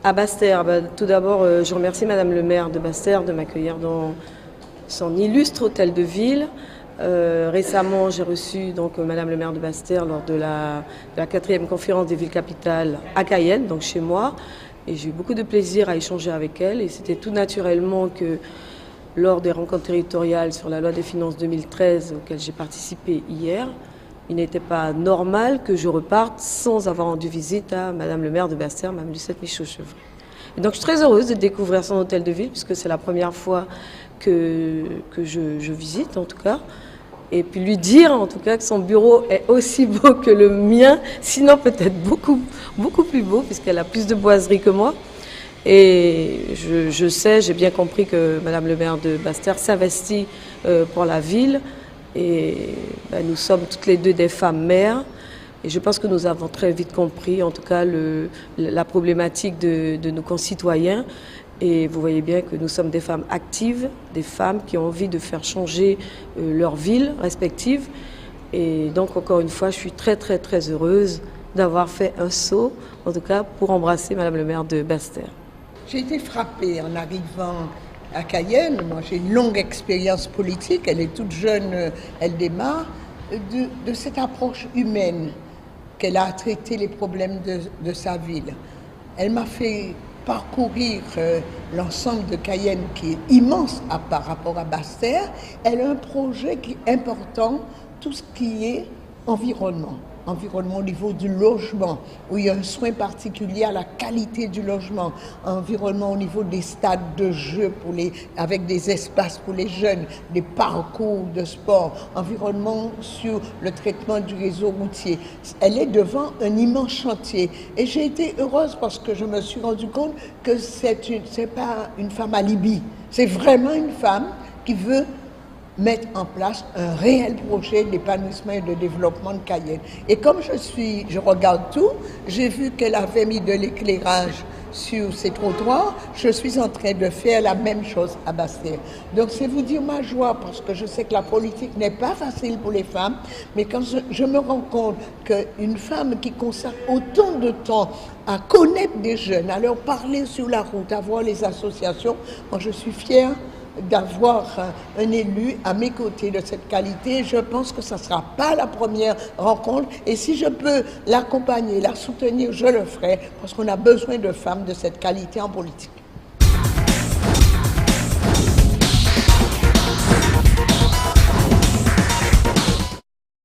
À Basse-Terre, tout d'abord, je remercie Madame le maire de Basse-Terre de m'accueillir dans son illustre hôtel de ville. Récemment, j'ai reçu donc Madame le maire de Basse-Terre lors de la 4e conférence des villes capitales à Cayenne, donc chez moi. Et j'ai eu beaucoup de plaisir à échanger avec elle. Et c'était tout naturellement que lors des rencontres territoriales sur la loi des finances 2013 auxquelles j'ai participé hier, il n'était pas normal que je reparte sans avoir rendu visite à Madame le maire de Basse-Terre, Mme Lucette Michaud-Chevry. Et donc je suis très heureuse de découvrir son hôtel de ville, puisque c'est la première fois que je visite en tout cas. Et puis lui dire en tout cas que son bureau est aussi beau que le mien, sinon peut-être beaucoup plus beau, puisqu'elle a plus de boiseries que moi. Et je sais, j'ai bien compris que Madame le maire de Basse-Terre s'investit pour la ville. Et nous sommes toutes les deux des femmes mères. Et je pense que nous avons très vite compris, en tout cas, la problématique de nos concitoyens. Et vous voyez bien que nous sommes des femmes actives, des femmes qui ont envie de faire changer leur ville respective. Et donc, encore une fois, je suis très heureuse d'avoir fait un saut, en tout cas, pour embrasser Madame le maire de Basse-Terre. J'ai été frappée en arrivant à Cayenne. Moi, j'ai une longue expérience politique. Elle est toute jeune, elle démarre, de cette approche humaine qu'elle a traité les problèmes de sa ville. Elle m'a fait parcourir l'ensemble de Cayenne qui est immense par rapport à Basse-Terre. Elle a un projet qui est important, tout ce qui est environnement au niveau du logement, où il y a un soin particulier à la qualité du logement, environnement au niveau des stades de jeu avec des espaces pour les jeunes, des parcours de sport, environnement sur le traitement du réseau routier. Elle est devant un immense chantier et j'ai été heureuse parce que je me suis rendu compte que c'est pas une femme alibi, c'est vraiment une femme qui veut mettre en place un réel projet d'épanouissement et de développement de Cayenne. Et comme je regarde tout, j'ai vu qu'elle avait mis de l'éclairage sur ses trottoirs. Je suis en train de faire la même chose à Basse-Terre. Donc c'est vous dire ma joie, parce que je sais que la politique n'est pas facile pour les femmes, mais quand je me rends compte qu'une femme qui consacre autant de temps à connaître des jeunes, à leur parler sur la route, à voir les associations, moi je suis fière d'avoir un élu à mes côtés de cette qualité. Je pense que ça ne sera pas la première rencontre et si je peux l'accompagner, la soutenir, je le ferai parce qu'on a besoin de femmes de cette qualité en politique.